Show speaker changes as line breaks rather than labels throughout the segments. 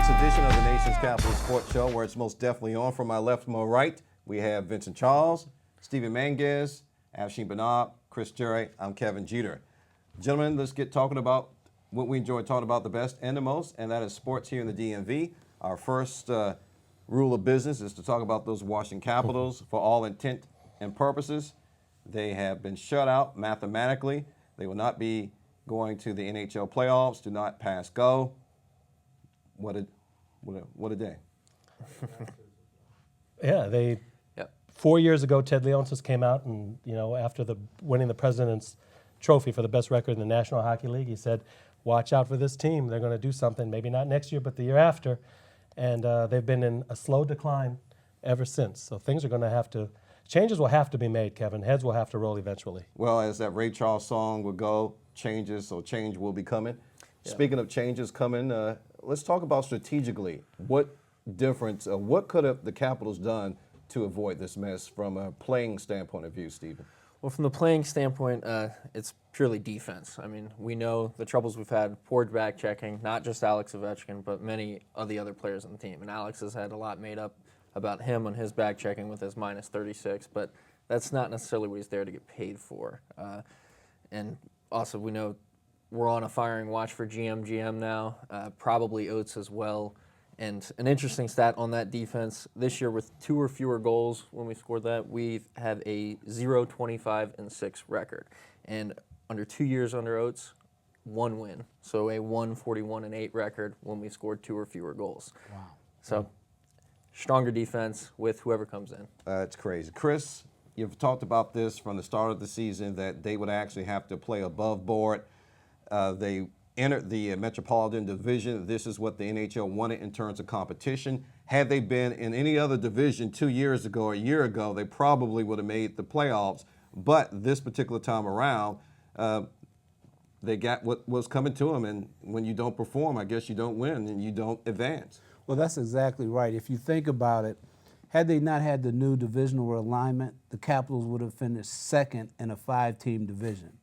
edition of the Nation's Capital Sports Show, where it's most definitely on. From my left to my right, we have Vincent Charles, Stephen Manguez, Afshin Banab, Chris Jerry. I'm Kevin Jeter. Gentlemen, let's get talking about what we enjoy talking about the best and the most, and that is sports here in the DMV. Our first rule of business is to talk about those Washington Capitals. For all intent and purposes, they have been shut out mathematically. They will not be going to the NHL playoffs. Do not pass go. What a day.
Yeah, 4 years ago, Ted Leonsis came out and, after winning the President's Trophy for the best record in the National Hockey League, he said, watch out for this team. They're going to do something, maybe not next year, but the year after. And they've been in a slow decline ever since. So things are going to changes will have to be made, Kevin. Heads will have to roll eventually.
Well, as that Ray Charles song would go, change will be coming. Yeah. Speaking of changes coming, let's talk about strategically. What could have the Capitals done to avoid this mess from a playing standpoint of view, Stephen?
Well, from the playing standpoint, it's purely defense. I mean, we know the troubles we've had, poor back checking, not just Alex Ovechkin, but many of the other players on the team. And Alex has had a lot made up about him on his back checking with his minus 36, but that's not necessarily what he's there to get paid for. And also, we know we're on a firing watch for GM now, probably Oates as well. And an interesting stat on that defense, this year with 2 or fewer goals when we scored that, we have a 0-25-6 record. And under 2 years under Oates, 1 win. So a 1-41-8 record when we scored 2 or fewer goals.
Wow.
So stronger defense with whoever comes in.
It's crazy. Chris, you've talked about this from the start of the season, that they would actually have to play above board. They entered the Metropolitan Division. This is what the NHL wanted in terms of competition. Had they been in any other division 2 years ago or a year ago, they probably would have made the playoffs. But this particular time around, they got what was coming to them. And when you don't perform, I guess you don't win and you don't advance.
Well, that's exactly right. If you think about it, had they not had the new divisional alignment, the Capitals would have finished second in a 5-team division.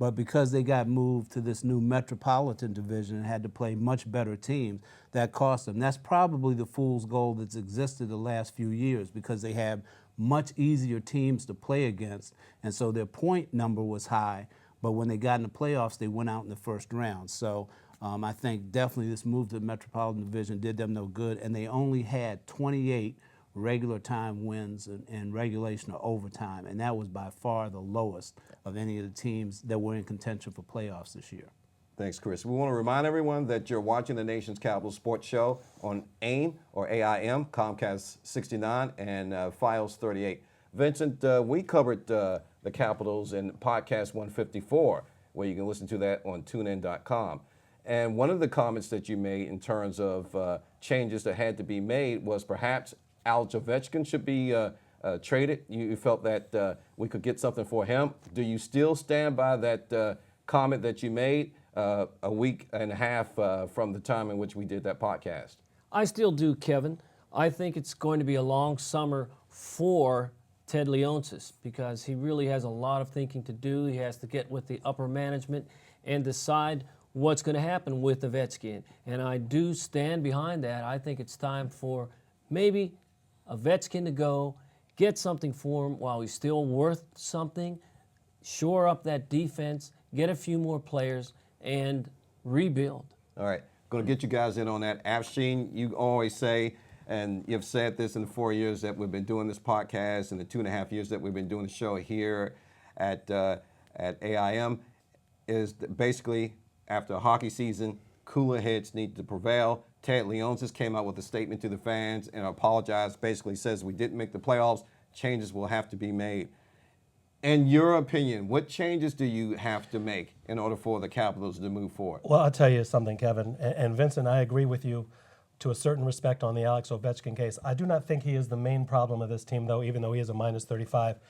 But because they got moved to this new Metropolitan Division and had to play much better teams, that cost them. That's probably the fool's gold that's existed the last few years, because they have much easier teams to play against, and so their point number was high. But when they got in the playoffs, they went out in the first round. So I think definitely this move to the Metropolitan Division did them no good, and they only had 28 regular time wins in regulation or overtime, and that was by far the lowest of any of the teams that were in contention for playoffs this year.
Thanks, Chris. We want to remind everyone that you're watching the Nation's Capital Sports Show on AIM or AIM, Comcast 69, and Fios 38. Vincent, we covered the Capitals in podcast 154, where you can listen to that on tunein.com. And one of the comments that you made in terms of changes that had to be made was perhaps Alex Ovechkin should be traded. You felt that we could get something for him. Do you still stand by that comment that you made a week and a half from the time in which we did that podcast?
I still do, Kevin. I think it's going to be a long summer for Ted Leonsis, because he really has a lot of thinking to do. He has to get with the upper management and decide what's going to happen with Ovechkin. And I do stand behind that. I think it's time for maybe Ovechkin to go, get something for him while he's still worth something, shore up that defense, get a few more players, and rebuild.
All right, going to get you guys in on that. Afshin, you always say, and you've said this in the 4 years that we've been doing this podcast and the 2.5 years that we've been doing the show here at AIM, is that basically after a hockey season, cooler heads need to prevail. Ted Leonsis came out with a statement to the fans and apologized, basically says we didn't make the playoffs, changes will have to be made. In your opinion, what changes do you have to make in order for the Capitals to move forward?
Well, I'll tell you something, Kevin, and Vincent, I agree with you to a certain respect on the Alex Ovechkin case. I do not think he is the main problem of this team, though, even though he is a minus 35.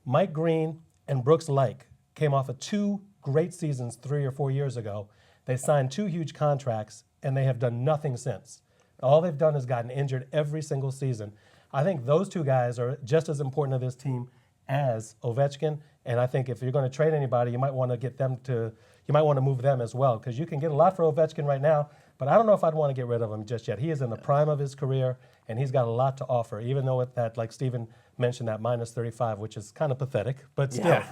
Mike Green and Brooks Laich came off of 2 great seasons 3 or 4 years ago. They signed 2 huge contracts, and they have done nothing since. All they've done is gotten injured every single season. I think those 2 guys are just as important to this team as Ovechkin, and I think if you're going to trade anybody, you might want to move them as well, because you can get a lot for Ovechkin right now, But I don't know if I'd want to get rid of him just yet. He is in the prime of his career, and he's got a lot to offer, even though at that, like Stephen mentioned, that minus 35, which is kind of pathetic. But still,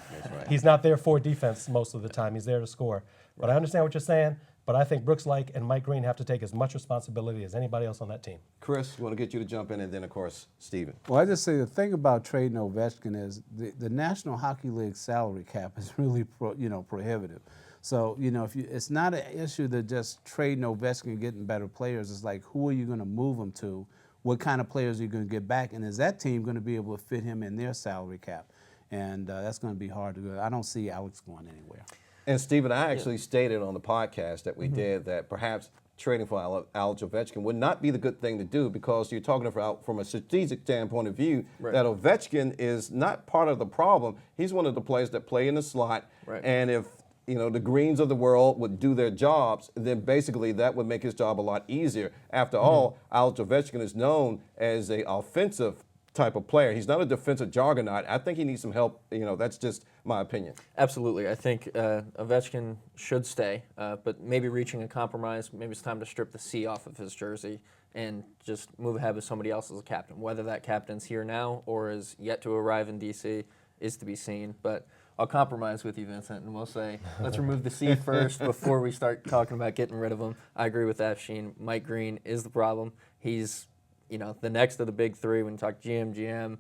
he's not there for defense most of the time. He's there to score. But I understand what you're saying. But I think Brooks Laich and Mike Green have to take as much responsibility as anybody else on that team.
Chris, we want to get you to jump in, and then, of course, Steven.
Well, I just say the thing about trading Ovechkin is the National Hockey League salary cap is really prohibitive. So it's not an issue that just trading Ovechkin and getting better players. It's like, who are you going to move him to? What kind of players are you going to get back? And is that team going to be able to fit him in their salary cap? And that's going to be hard to do. I don't see Alex going anywhere.
And Stephen, I actually stated on the podcast that we did that perhaps trading for Alex Ovechkin would not be the good thing to do, because you're talking about from a strategic standpoint of view that Ovechkin is not part of the problem. He's one of the players that play in the slot, and if the Greens of the world would do their jobs, then basically that would make his job a lot easier. After all, Alex Ovechkin is known as an offensive type of player. He's not a defensive juggernaut. I think he needs some help. That's just my opinion.
Absolutely. I think Ovechkin should stay, but maybe reaching a compromise. Maybe it's time to strip the C off of his jersey and just move ahead with somebody else as a captain. Whether that captain's here now or is yet to arrive in D.C. is to be seen. But I'll compromise with you, Vincent, and we'll say let's remove the C first before we start talking about getting rid of him. I agree with that, Sheen. Mike Green is the problem. He's the next of the big three when you talk GM,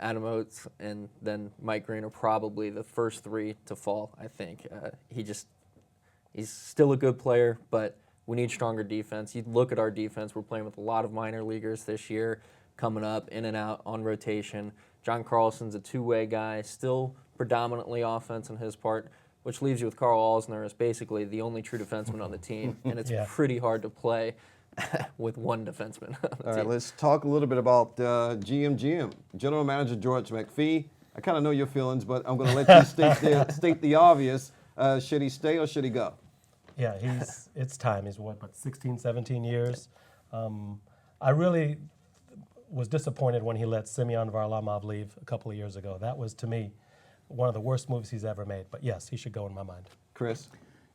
Adam Oates, and then Mike Green are probably the first three to fall, I think. He's still a good player, but we need stronger defense. You look at our defense, we're playing with a lot of minor leaguers this year, coming up, in and out, on rotation. John Carlson's a two-way guy, still predominantly offense on his part, which leaves you with Carl Alsner as basically the only true defenseman on the team, and it's pretty hard to play with one defenseman.
All right, let's talk a little bit about GM. General Manager George McPhee. I kind of know your feelings, but I'm going to let you state the obvious. Should he stay or should he go?
Yeah, it's time. He's what 16, 17 years. I really was disappointed when he let Semyon Varlamov leave a couple of years ago. That was, to me, one of the worst moves he's ever made. But yes, he should go in my mind.
Chris?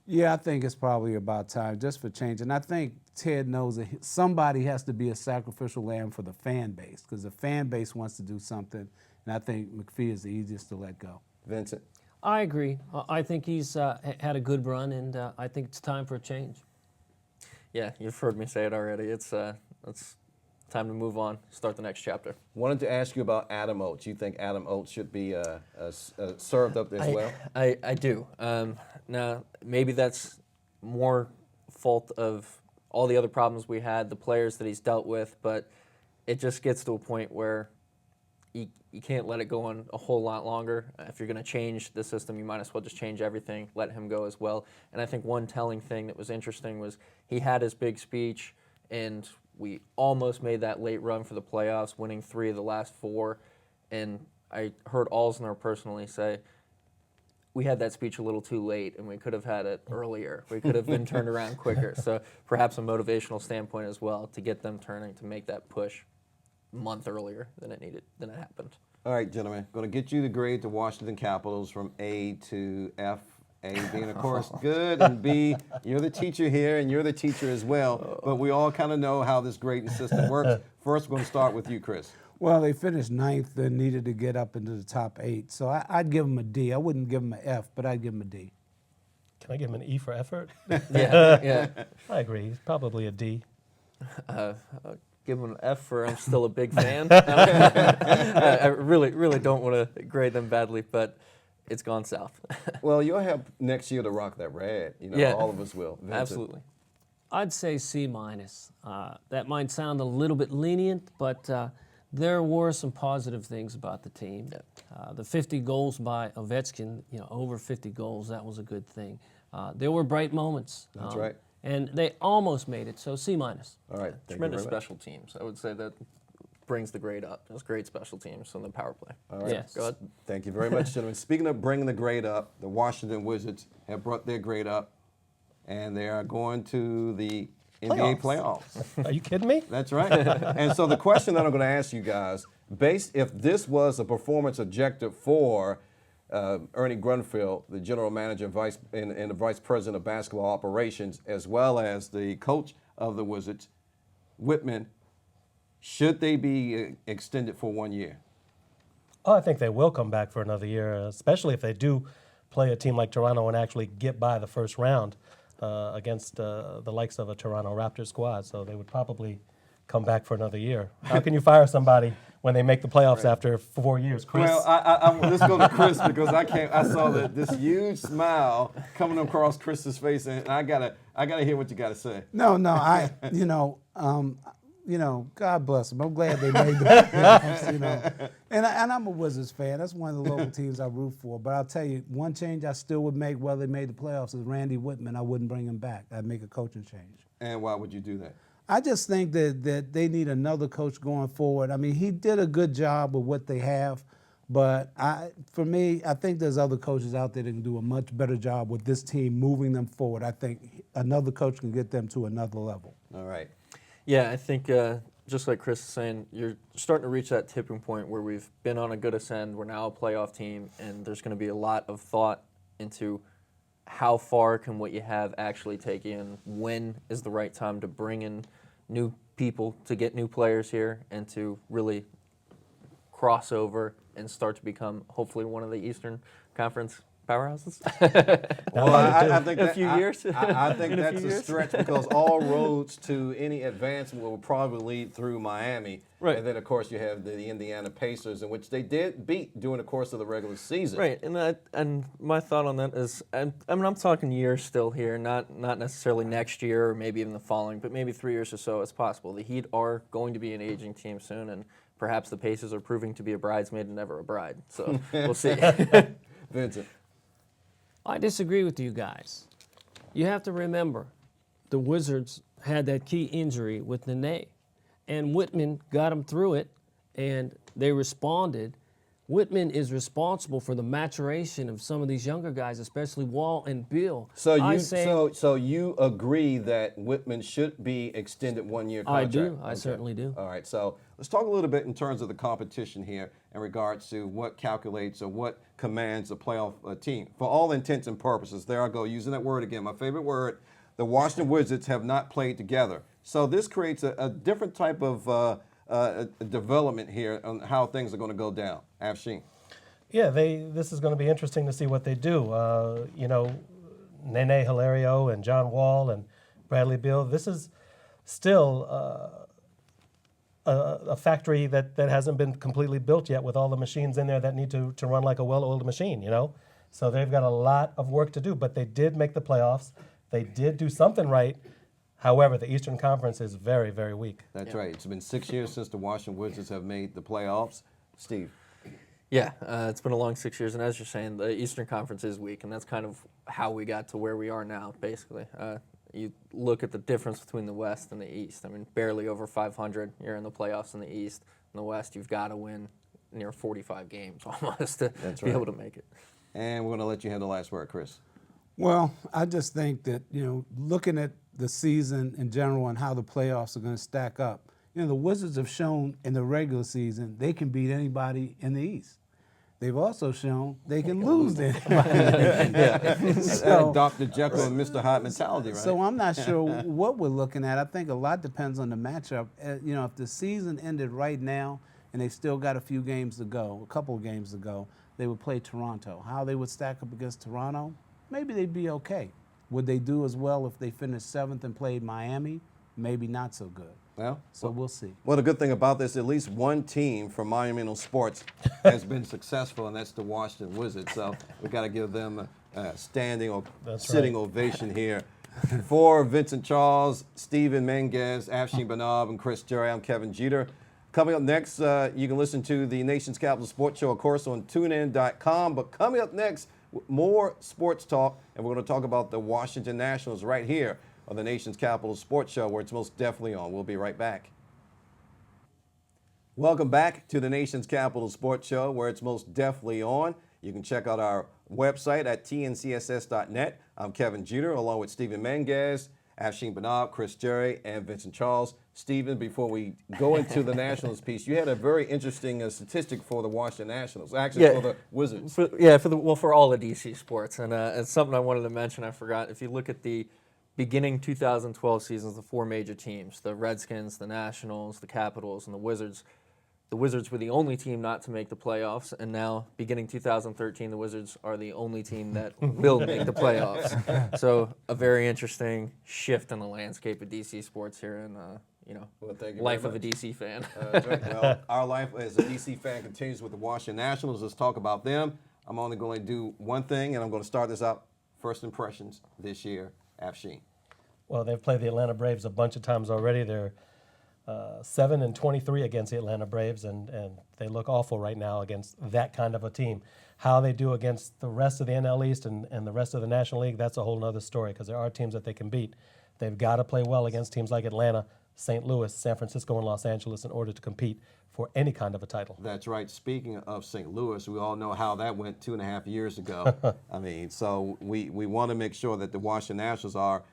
Yeah, I think it's probably about time just for change. And I think Ted knows that somebody has to be a sacrificial lamb for the fan base, because the fan base wants to do something, and I think McPhee is the easiest to let go.
Vincent?
I agree. I think he's had a good run, and I think it's time for a change.
Yeah, you've heard me say it already. It's time to move on, start the next chapter.
Wanted to ask you about Adam Oates. You think Adam Oates should be served up as well?
I do. Now, maybe that's more fault of all the other problems we had, the players that he's dealt with, but it just gets to a point where you can't let it go on a whole lot longer. If you're going to change the system, you might as well just change everything, let him go as well. And I think one telling thing that was interesting was he had his big speech, and we almost made that late run for the playoffs, winning 3 of the last 4. And I heard Alsner personally say, we had that speech a little too late, and we could have had it earlier. We could have been turned around quicker. So perhaps a motivational standpoint as well to get them turning, to make that push a month earlier than it happened.
All right, gentlemen, going to get you to grade the Washington Capitals from A to F. A being, of course, good, and B, you're the teacher here, and you're the teacher as well. But we all kind of know how this grading system works. First, we're going to start with you, Chris.
Well, they finished 9th and needed to get up into the top 8. So I'd give them a D. I wouldn't give them an F, but I'd give them a D.
Can I give him an E for effort?
Yeah.
I agree. He's probably a D.
Give him an F for I'm still a big fan. I really don't want to grade them badly, but it's gone south.
Well, you'll have next year to rock that red. All of us will. Vincent.
Absolutely.
I'd say C-. That might sound a little bit lenient, but there were some positive things about the team. The 50 goals by Ovechkin, over 50 goals, that was a good thing. There were bright moments.
That's right.
And they almost made it, so C-.
All right. Thank
Tremendous
you very much.
special teams. I would say that brings the grade up. Those great special teams on the power play.
All right.
Yes.
Go ahead.
Thank you very much, gentlemen. Speaking of bringing the grade up, the Washington Wizards have brought their grade up, and they are going to the NBA playoffs.
Are you kidding me?
That's right. And so the question that I'm going to ask you guys, if this was a performance objective for Ernie Grunfeld, the general manager and the vice president of basketball operations, as well as the coach of the Wizards, Whitman, should they be extended for 1 year?
Oh, I think they will come back for another year, especially if they do play a team like Toronto and actually get by the first round against the likes of a Toronto Raptors squad. So they would probably come back for another year. How can you fire somebody when they make the playoffs after 4 years, Chris?
Well, let's go to Chris because I saw this huge smile coming across Chris's face, and I gotta hear what you gotta say.
No, God bless them. I'm glad they made the playoffs, And I'm a Wizards fan. That's one of the local teams I root for. But I'll tell you, one change I still would make whether they made the playoffs is Randy Whitman. I wouldn't bring him back. I'd make a coaching change.
And why would you do that?
I just think that they need another coach going forward. I mean, he did a good job with what they have, but for me, I think there's other coaches out there that can do a much better job with this team moving them forward. I think another coach can get them to another level.
All right.
Yeah, I think just like Chris is saying, you're starting to reach that tipping point where we've been on a good ascend. We're now a playoff team, and there's going to be a lot of thought into how far can what you have actually take you, and when is the right time to bring in new people, to get new players here, and to really cross over and start to become hopefully one of the Eastern Conference powerhouses.
Well, I think
A few years.
I think
In a
that's
few
a
years.
stretch because all roads to any advancement will probably lead through Miami.
Right.
And then, of course, you have the Indiana Pacers, in which they did beat during the course of the regular season.
Right, and my thought on that is, I'm talking years still here, not necessarily next year or maybe even the following, but maybe 3 years or so it's possible. The Heat are going to be an aging team soon, and perhaps the Pacers are proving to be a bridesmaid and never a bride. So we'll see.
Vincent.
I disagree with you guys. You have to remember, the Wizards had that key injury with Nene, and Whitman got them through it, and they responded. Whitman is responsible for the maturation of some of these younger guys, especially Wall and Bill.
So
I
you agree that Whitman should be extended 1 year
I
contract?
do. I certainly do.
All right. So let's talk a little bit in terms of the competition here in regards to what calculates or what commands a playoff team. For all intents and purposes, there I go, using that word again, my favorite word, the Washington Wizards have not played together. So this creates a different type of development here on how things are going to go down. Afshin.
Yeah, this is going to be interesting to see what they do. Nene Hilario and John Wall and Bradley Beal. This is still a factory that hasn't been completely built yet with all the machines in there that need to run like a well-oiled machine, So they've got a lot of work to do, but they did make the playoffs. They did do something right. However, the Eastern Conference is very, very weak.
That's right. It's been 6 years since the Washington Wizards have made the playoffs. Steve.
Yeah, it's been a long 6 years, and as you're saying, the Eastern Conference is weak, and that's kind of how we got to where we are now, basically. You look at the difference between the West and the East. I mean, barely over 500. You're in the playoffs in the East. In the West, you've got to win near 45 games almost to be able to make it.
And we're going to let you have the last word, Chris.
Well, I just think that, looking at the season in general and how the playoffs are going to stack up, the Wizards have shown in the regular season they can beat anybody in the East. They've also shown they can lose to anybody. So,
Dr. Jekyll and Mr. Hyde mentality, right?
so I'm not sure what we're looking at. I think a lot depends on the matchup. If the season ended right now and they still got a few games to go, a couple of games to go, they would play Toronto. How they would stack up against Toronto, maybe they'd be okay. Would they do as well if they finished 7th and played Miami? Maybe not so good.
Well,
So we'll see.
well, the good thing about this, at least one team from Monumental Sports has been successful, and that's the Washington Wizards. So we've got to give them a standing or sitting ovation here. For Vincent Charles, Stephen Menges, Afshin Banab, and Chris Jerry, I'm Kevin Jeter. Coming up next, you can listen to the Nation's Capital Sports Show, of course, on TuneIn.com. But coming up next, more sports talk, and we're going to talk about the Washington Nationals right here on the Nation's Capital Sports Show, where it's most definitely on. We'll be right back. Welcome back to the Nation's Capital Sports Show, where it's most definitely on. You can check out our website at tncss.net. I'm Kevin Jeter, along with Stephen Menges, Afshin Bernard, Chris Jerry, and Vincent Charles. Stephen, before we go into the Nationals piece, you had a very interesting statistic for the Washington Nationals, actually
Yeah.
for the Wizards.
For all the DC sports, and it's something I wanted to mention. I forgot. If you look at the beginning 2012 seasons, the four major teams, the Redskins, the Nationals, the Capitals, and the Wizards were the only team not to make the playoffs, and now, beginning 2013, the Wizards are the only team that will make the playoffs. So a very interesting shift in the landscape of DC sports here, and
Well, thank you
life
very
of a
much.
DC fan.
Well, our life as a DC fan continues with the Washington Nationals. Let's talk about them. I'm only going to do one thing, and I'm going to start this out. First impressions this year, Afshin.
Well, they've played the Atlanta Braves a bunch of times already. They're 7-23 against the Atlanta Braves, and they look awful right now against that kind of a team. How they do against the rest of the NL East and the rest of the National League, that's a whole other story, because there are teams that they can beat. They've got to play well against teams like Atlanta, St. Louis, San Francisco, and Los Angeles in order to compete for any kind of a title.
That's right. Speaking of St. Louis, we all know how that went 2.5 years ago. I mean, so we want to make sure that the Washington Nationals are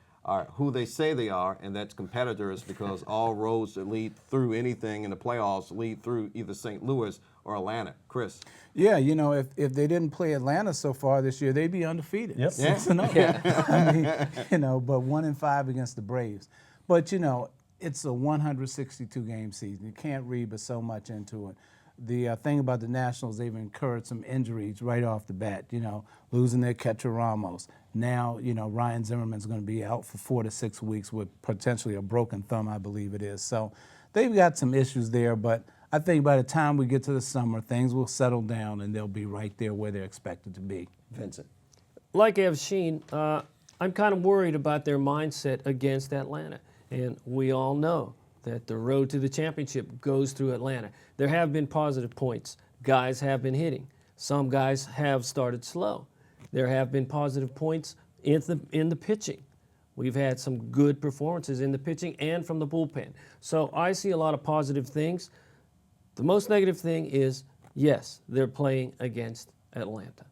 who they say they are, and that's competitors, because all roads that lead through anything in the playoffs lead through either St. Louis or Atlanta. Chris?
Yeah, if they didn't play Atlanta so far this year, they'd be undefeated.
Yep.
6-0. I mean, but 1-5 against the Braves. But it's a 162 game season. You can't read but so much into it. The thing about the Nationals, they've incurred some injuries right off the bat. Losing their catcher Ramos. Now, Ryan Zimmerman's going to be out for 4 to 6 weeks with potentially a broken thumb, I believe it is. So they've got some issues there, but I think by the time we get to the summer, things will settle down and they'll be right there where they're expected to be.
Vincent?
Like Afshin, I'm kind of worried about their mindset against Atlanta. And we all know that the road to the championship goes through Atlanta. There have been positive points. Guys have been hitting. Some guys have started slow. There have been positive points in the pitching. We've had some good performances in the pitching and from the bullpen. So I see a lot of positive things. The most negative thing is, yes, they're playing against Atlanta.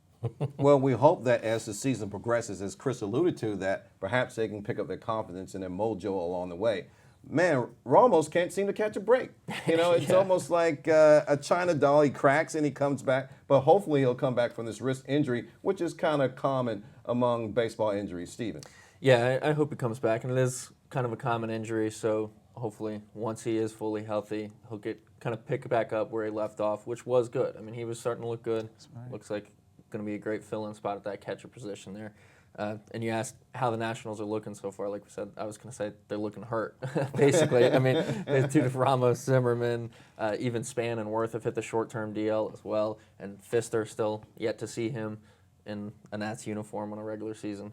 Well, we hope that as the season progresses, as Chris alluded to, that perhaps they can pick up their confidence and their mojo along the way. Man, Ramos can't seem to catch a break. It's almost like a China doll. He cracks and he comes back, but hopefully he'll come back from this wrist injury, which is kind of common among baseball injuries. Stephen?
Yeah, I hope he comes back, and it is kind of a common injury, so hopefully once he is fully healthy, he'll kind of pick back up where he left off, which was good. I mean, he was starting to look good.
Right.
Looks like going to be a great fill-in spot at that catcher position there. And you asked how the Nationals are looking so far. Like we said, I was going to say they're looking hurt, basically. I mean, Ramos, Zimmerman, even Span and Worth have hit the short-term deal as well, and Fister still yet to see him in a Nats uniform on a regular season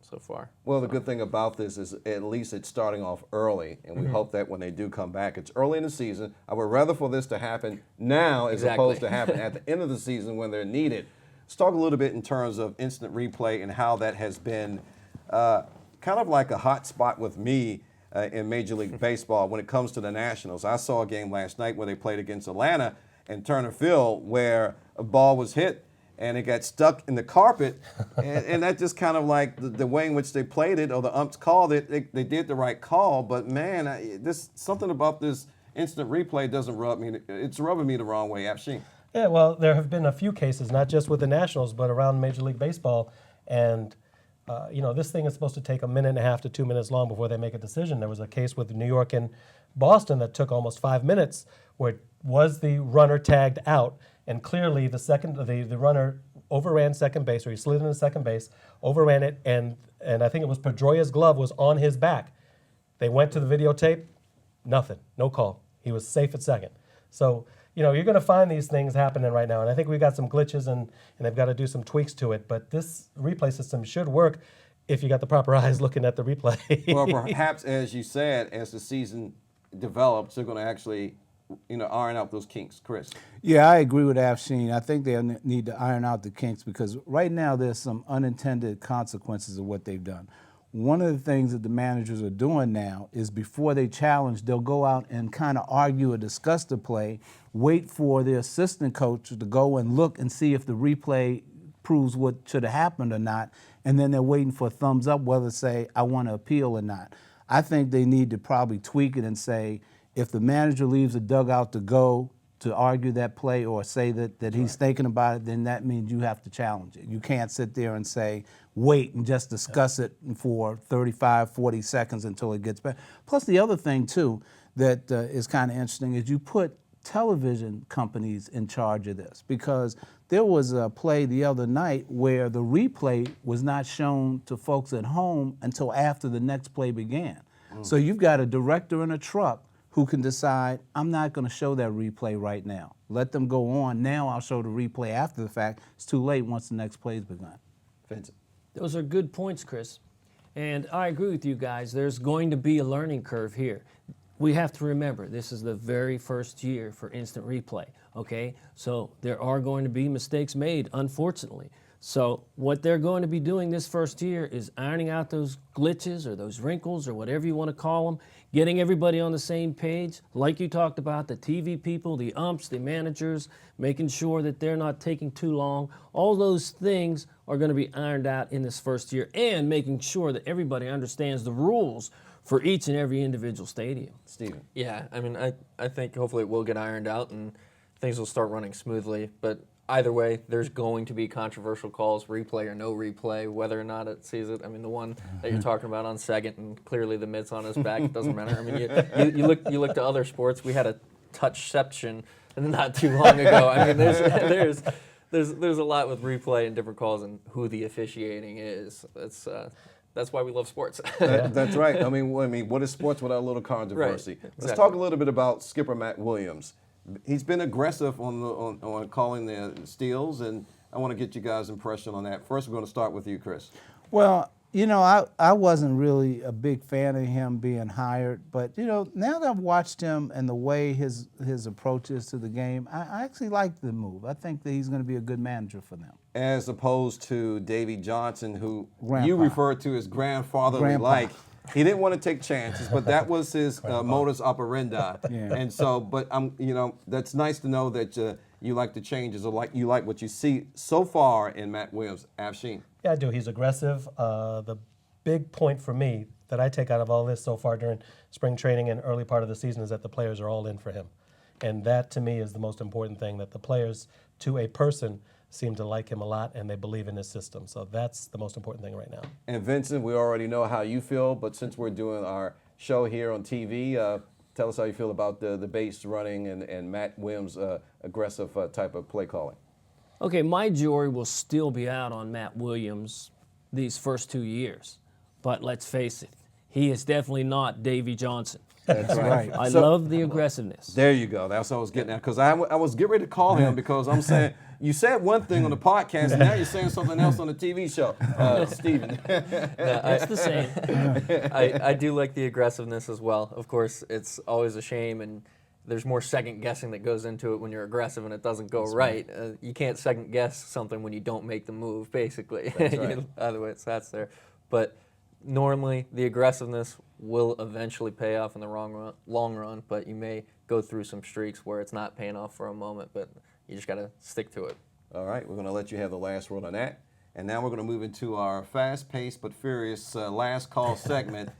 so far.
Well, the good thing about this is at least it's starting off early, and we hope that when they do come back, it's early in the season. I would rather for this to happen now as opposed to happen at the end of the season when they're needed. Let's talk a little bit in terms of instant replay and how that has been kind of like a hot spot with me in Major League Baseball when it comes to the Nationals. I saw a game last night where they played against Atlanta in Turner Field where a ball was hit and it got stuck in the carpet, and that just kind of like the way in which they played it or the umps called it, they did the right call, but man, something about this instant replay doesn't rub me. It's rubbing me the wrong way, Afshin.
Yeah, well, there have been a few cases, not just with the Nationals, but around Major League Baseball. And, this thing is supposed to take 1.5 minutes to 2 minutes long before they make a decision. There was a case with New York and Boston that took almost 5 minutes where it was the runner tagged out. And clearly the runner overran second base, or he slid into second base, overran it, and I think it was Pedroia's glove was on his back. They went to the videotape, nothing, no call. He was safe at second. So, you're going to find these things happening right now, and I think we've got some glitches, and they've got to do some tweaks to it. But this replay system should work if you got the proper eyes looking at the replay.
Well, perhaps, as you said, as the season develops, they're going to actually, iron out those kinks. Chris?
Yeah, I agree with Afshin. I think they need to iron out the kinks because right now there's some unintended consequences of what they've done. One of the things that the managers are doing now is before they challenge, they'll go out and kind of argue or discuss the play, wait for the assistant coach to go and look and see if the replay proves what should have happened or not, and then they're waiting for a thumbs up whether to say, I want to appeal or not. I think they need to probably tweak it and say, if the manager leaves a dugout to go to argue that play or say that he's thinking about it, then that means you have to challenge it. You can't sit there and say, wait and just discuss it for 35, 40 seconds until it gets better. Plus, the other thing, too, that is kind of interesting is you put television companies in charge of this, because there was a play the other night where the replay was not shown to folks at home until after the next play began. So you've got a director in a truck who can decide, I'm not going to show that replay right now. Let them go on. Now I'll show the replay after the fact. It's too late once the next play's begun.
Vincent.
Those are good points, Chris. And I agree with you guys. There's going to be a learning curve here. We have to remember, this is the very first year for instant replay, okay? So there are going to be mistakes made, unfortunately. So what they're going to be doing this first year is ironing out those glitches or those wrinkles or whatever you want to call them, getting everybody on the same page, like you talked about, the TV people, the umps, the managers, making sure that they're not taking too long. All those things are going to be ironed out in this first year, and making sure that everybody understands the rules for each and every individual stadium.
Stephen.
Yeah, I mean, I think hopefully it will get ironed out and things will start running smoothly. But either way, there's going to be controversial calls, replay or no replay, whether or not it sees it. I mean, the one that you're talking about on second, and clearly the mitt's on his back, it doesn't matter. I mean, you look to other sports. We had a touchception not too long ago. I mean, there's a lot with replay and different calls and who the officiating is. That's why we love sports.
That's right. I mean, what is sports without a little controversy?
Right,
Let's
exactly.
talk a little bit about skipper Matt Williams. He's been aggressive on calling the steals, and I want to get you guys' impression on that. First, we're going to start with you, Chris.
Well, I wasn't really a big fan of him being hired, but, now that I've watched him and the way his approach is to the game, I actually like the move. I think that he's going to be a good manager for them.
As opposed to Davey Johnson, who
Grandpa.
you referred to as grandfatherly
Grandpa.
like. He didn't want to take chances, but that was his modus operandi.
Yeah.
And so, but that's nice to know that you like the changes, or you like what you see so far in Matt Williams. Afshin.
Yeah, I do. He's aggressive. The big point for me that I take out of all this so far during spring training and early part of the season is that the players are all in for him. And that, to me, is the most important thing, that the players, to a person, seem to like him a lot, and they believe in his system. So that's the most important thing right now.
And Vincent, we already know how you feel, but since we're doing our show here on TV, tell us how you feel about the base running and Matt Williams' aggressive type of play calling.
Okay, my jury will still be out on Matt Williams these first 2 years. But let's face it, he is definitely not Davey Johnson.
That's right.
I love the aggressiveness.
There you go. That's what I was getting at. Because I was getting ready to call him because I'm saying, you said one thing on the podcast, and now you're saying something else on the TV show, Stephen.
It's the same.
I do like the aggressiveness as well. Of course, it's always a shame, and there's more second guessing that goes into it when you're aggressive and it doesn't go right. You can't second guess something when you don't make the move, basically.
That's right.
Either way, that's there. But normally, the aggressiveness will eventually pay off in the long run, but you may go through some streaks where it's not paying off for a moment, but you just got to stick to it.
All right, we're going to let you have the last word on that. And now we're going to move into our fast-paced but furious last call segment.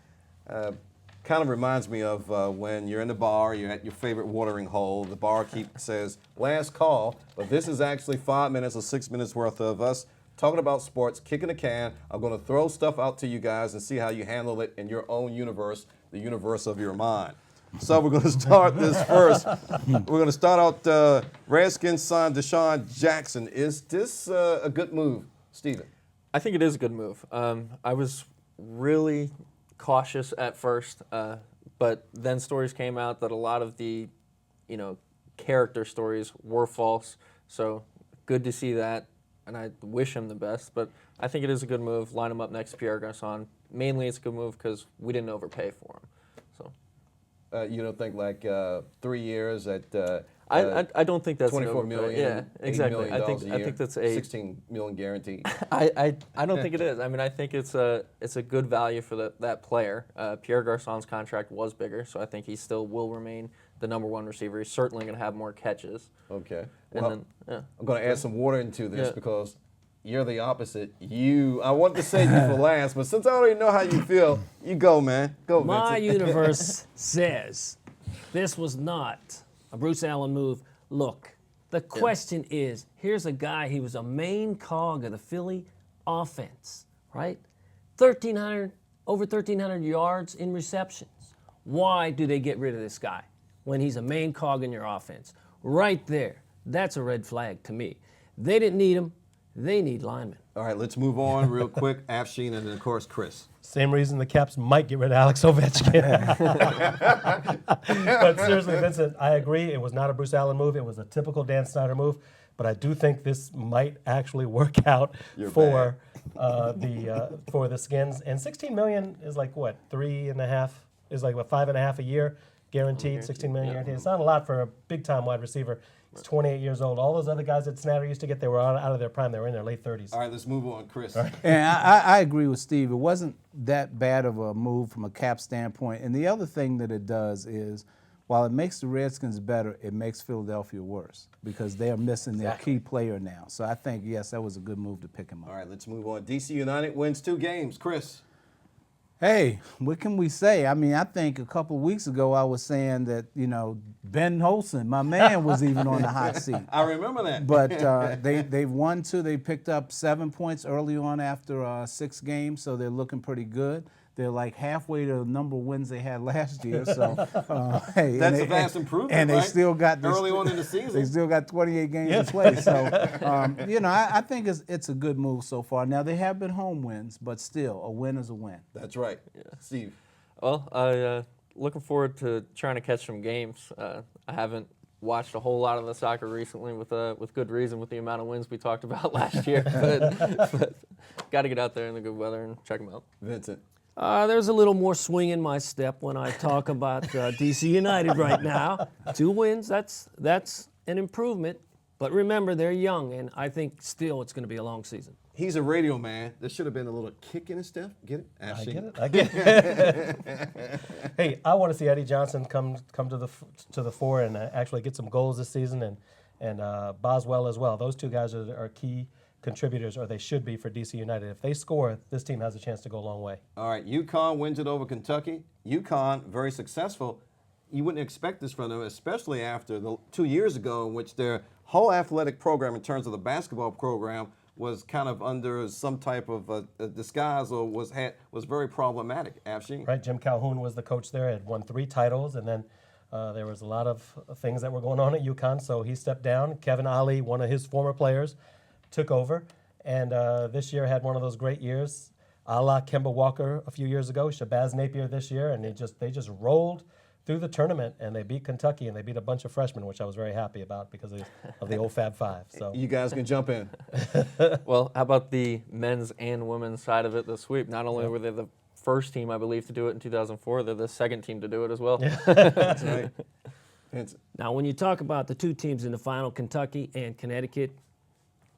Kind of reminds me of when you're in the bar, you're at your favorite watering hole, the barkeep says, last call, but this is actually 5 minutes or 6 minutes worth of us talking about sports, kicking a can. I'm going to throw stuff out to you guys and see how you handle it in your own universe, the universe of your mind. So we're going to start this first. We're going to start out Redskins sign Deshaun Jackson. Is this a good move, Stephen?
I think it is a good move. I was really cautious at first, but then stories came out that a lot of the, character stories were false. So good to see that, and I wish him the best. But I think it is a good move. Line him up next to Pierre Garçon. Mainly, it's a good move because we didn't overpay for him. So
You don't think 3 years at
I don't think that's an
24
overpay.
million,
Yeah,
$80
exactly.
million
I think
a year,
I think that's a
16 million guaranteed.
I don't think it is. I mean, I think it's a good value for that player. Pierre Garçon's contract was bigger, so I think he still will remain the number one receiver. He's certainly going to have more catches.
Okay.
And
Well,
then, yeah.
I'm going to add some water into this
Yeah.
because you're the opposite. I want to say you for last, but since I already know how you feel, you go, man. Go,
My
Vincent.
universe says this was not a Bruce Allen move. Look, the question is, here's a guy, he was a main cog of the Philly offense, right? Over 1,300 yards in receptions. Why do they get rid of this guy when he's a main cog in your offense? Right there, that's a red flag to me. They didn't need him. They need linemen.
All right, let's move on real quick. Afshin and then, of course, Chris.
Same reason the Caps might get rid of Alex Ovechkin. But seriously, Vincent, I agree. It was not a Bruce Allen move. It was a typical Dan Snyder move. But I do think this might actually work out for the Skins. And $16 million is like what, 3.5? Is like what, 5.5 a year guaranteed. 16 million guaranteed. It's not a lot for a big-time wide receiver. He's 28 years old. All those other guys that Snyder used to get, they were out of their prime. They were in their late 30s.
All right, let's move on, Chris.
And I agree with Steve. It wasn't that bad of a move from a cap standpoint. And the other thing that it does is, while it makes the Redskins better, it makes Philadelphia worse because they are missing their key player now. So I think, yes, that was a good move to pick him up.
All right, let's move on. DC United wins 2 games. Chris.
Hey, what can we say? I mean, I think a couple of weeks ago I was saying that, Ben Holson, my man, was even on the hot seat.
I remember that.
But they've won 2. They picked up 7 points early on after 6 games, so they're looking pretty good. They're like halfway to the number of wins they had last year. So, hey,
That's a vast improvement,
and they
right?
still got this,
Early on in the season.
They still got 28 games to play. So, I think it's a good move so far. Now they have been home wins, but still, a win is a win.
That's right. Steve.
Well, looking forward to trying to catch some games. I haven't watched a whole lot of the soccer recently with good reason with the amount of wins we talked about last year. but got to get out there in the good weather and check them out.
Vincent.
There's a little more swing in my step when I talk about DC United right now. 2 wins, that's an improvement. But remember, they're young, and I think still it's going to be a long season.
He's a radio man. There should have been a little kick in his step. Get it?
I get it. Hey, I want to see Eddie Johnson come to the fore and actually get some goals this season, and Boswell as well. Those 2 guys are key contributors, or they should be, for DC United. If they score, this team has a chance to go a long way.
All right, UConn wins it over Kentucky. UConn, very successful. You wouldn't expect this from them, especially after 2 years ago in which their whole athletic program in terms of the basketball program was kind of under some type of disguise or was very problematic. Afshin.
Right, Jim Calhoun was the coach there, had won 3 titles, and then there was a lot of things that were going on at UConn, so he stepped down. Kevin Ollie, one of his former players, took over, and this year had one of those great years, a la Kemba Walker a few years ago, Shabazz Napier this year, and they just rolled through the tournament, and they beat Kentucky, and they beat a bunch of freshmen, which I was very happy about because of the old Fab Five. So
You guys can jump in.
Well, how about the men's and women's side of it, the sweep? Not only were they the first team, I believe, to do it in 2004, they're the second team to do it as well.
That's right. Vincent.
Now, when you talk about the 2 teams in the final, Kentucky and Connecticut,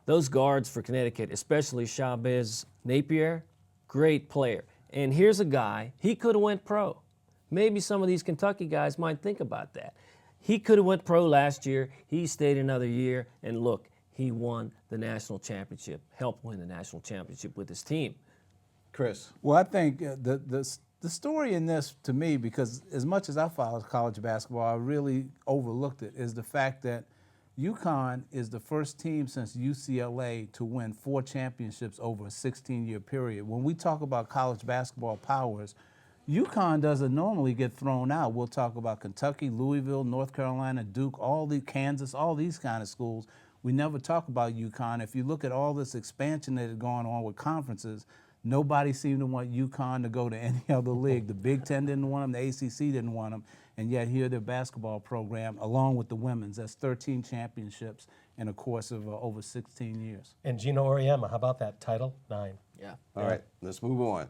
those guards for Connecticut, especially Shabazz Napier, great player. And here's a guy, he could have went pro. Maybe some of these Kentucky guys might think about that. He could have went pro last year. He stayed another year, and look, he won the national championship, helped win the national championship with his team.
Chris.
Well, I think the story in this, to me, because as much as I followed college basketball, I really overlooked it, is the fact that UConn is the first team since UCLA to win 4 championships over a 16-year period. When we talk about college basketball powers, UConn doesn't normally get thrown out. We'll talk about Kentucky, Louisville, North Carolina, Duke, Kansas, all these kind of schools. We never talk about UConn. If you look at all this expansion that has gone on with conferences, nobody seemed to want UConn to go to any other league. The Big Ten didn't want them, the ACC didn't want them, and yet here their basketball program, along with the women's, that's 13 championships in a course of over 16 years.
And Gino Auriemma, how about that title? 9.
Yeah.
All right, let's move on.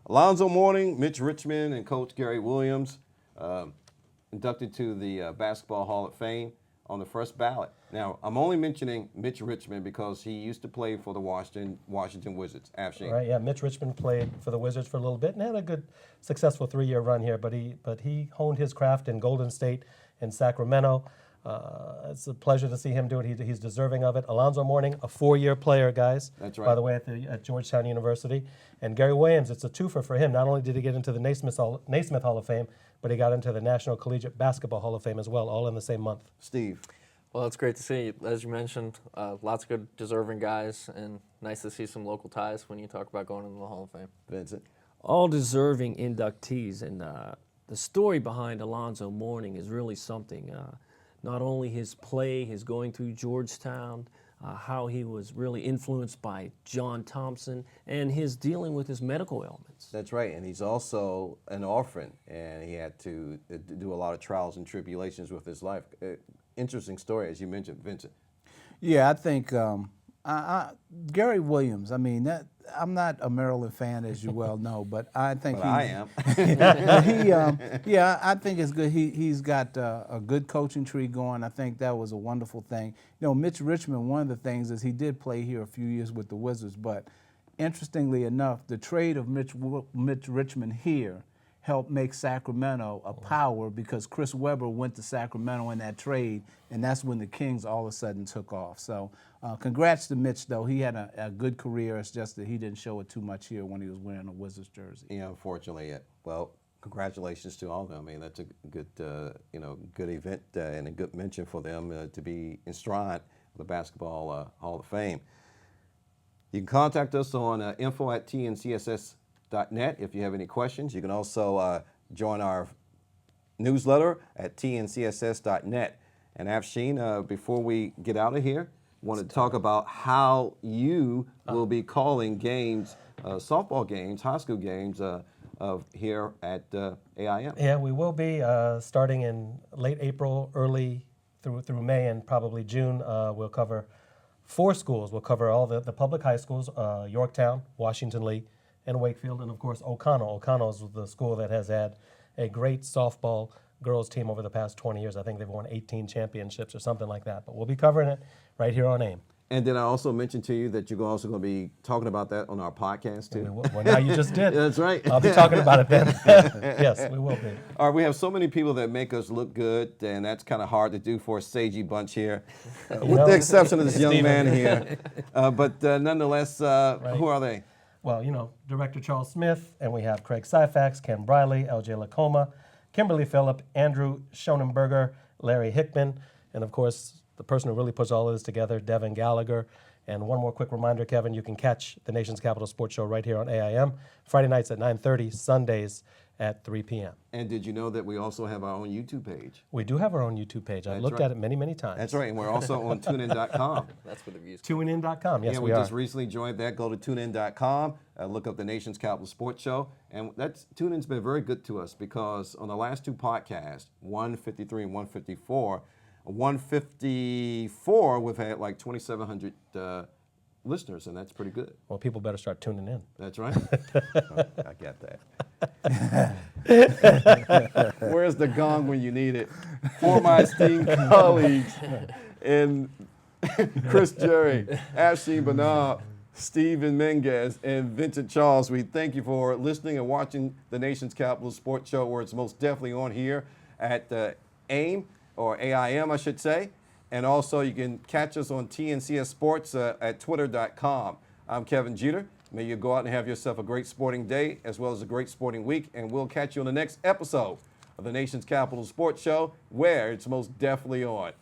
Alonzo Mourning, Mitch Richmond, and Coach Gary Williams inducted to the Basketball Hall of Fame on the first ballot. Now, I'm only mentioning Mitch Richmond because he used to play for the Washington Wizards. Afshin.
Right, yeah, Mitch Richmond played for the Wizards for a little bit and had a good, successful 3-year run here, but he honed his craft in Golden State and Sacramento. It's a pleasure to see him do it. He's deserving of it. Alonzo Mourning, a 4-year player, guys.
That's right.
By the way, at Georgetown University. And Gary Williams, it's a twofer for him. Not only did he get into the Naismith Hall of Fame, but he got into the National Collegiate Basketball Hall of Fame as well, all in the same month.
Steve.
Well, it's great to see. As you mentioned, lots of good deserving guys, and nice to see some local ties when you talk about going into the Hall of Fame.
Vincent.
All deserving inductees, and the story behind Alonzo Mourning is really something. Not only his play, his going through Georgetown, how he was really influenced by John Thompson, and his dealing with his medical ailments.
That's right, and he's also an orphan, and he had to do a lot of trials and tribulations with his life. Interesting story, as you mentioned, Vincent.
Yeah, I think Gary Williams. I mean, I'm not a Maryland fan, as you well know, but I think
But I am.
yeah, I think it's good. He's got a good coaching tree going. I think that was a wonderful thing. You know, Mitch Richmond, one of the things is he did play here a few years with the Wizards, but interestingly enough, the trade of Mitch Richmond here helped make Sacramento a power because Chris Webber went to Sacramento in that trade, and that's when the Kings all of a sudden took off. So congrats to Mitch, though. He had a good career. It's just that he didn't show it too much here when he was wearing a Wizards jersey.
Yeah, unfortunately, well, congratulations to all of them. I mean, that's a good, good event and a good mention for them to be enshrined in the Basketball Hall of Fame. You can contact us on info@tncss.net if you have any questions. You can also join our newsletter at tncss.net. And Afshin, before we get out of here, wanted to talk about how you will be calling games, softball games, high school games here at AIM.
Yeah, we will be starting in late April, early through May, and probably June. We'll cover 4 schools. We'll cover all the public high schools, Yorktown, Washington Lee, and Wakefield, and of course O'Connell. O'Connell is the school that has had a great softball girls team over the past 20 years. I think they've won 18 championships or something like that. But we'll be covering it right here on AIM.
And then I also mentioned to you that you're also going to be talking about that on our podcast too.
We will. Well, now you just did.
That's right.
I'll be talking about it then. Yes, we will be.
All right, we have so many people that make us look good, and that's kind of hard to do for a sagey bunch here, with the exception of this young man here. But nonetheless, who are they?
Well, Director Charles Smith, and we have Craig Syfax, Ken Briley, LJ Lacoma, Kimberly Phillip, Andrew Schonenberger, Larry Hickman, and of course, the person who really puts all of this together, Devin Gallagher. And one more quick reminder, Kevin, you can catch the Nation's Capital Sports Show right here on AIM, Friday nights at 9:30, Sundays at 3 p.m.
And did you know that we also have our own YouTube page?
We do have our own YouTube page. I've looked at it many, many times.
That's right, and we're also on TuneIn.com.
That's where the views.
TuneIn.com, yes,
Yeah,
we
we
are.
just recently joined that. Go to TuneIn.com, look up the Nation's Capital Sports Show, and TuneIn's been very good to us because on the last 2 podcasts, 153 and 154, 154 we've had like 2,700 listeners, and that's pretty good.
Well, people better start tuning in.
That's right. I get that. Where's the gong when you need it? For my esteemed colleagues in Chris Jerry, Afshin Bernard, Stephen Menges, and Vincent Charles, we thank you for listening and watching the Nation's Capital Sports Show, where it's most definitely on here at AIM, or AIM, I should say. And also, you can catch us on TNCS Sports at twitter.com. I'm Kevin Jeter. May you go out and have yourself a great sporting day as well as a great sporting week. And we'll catch you on the next episode of the Nation's Capital Sports Show, where it's most definitely on.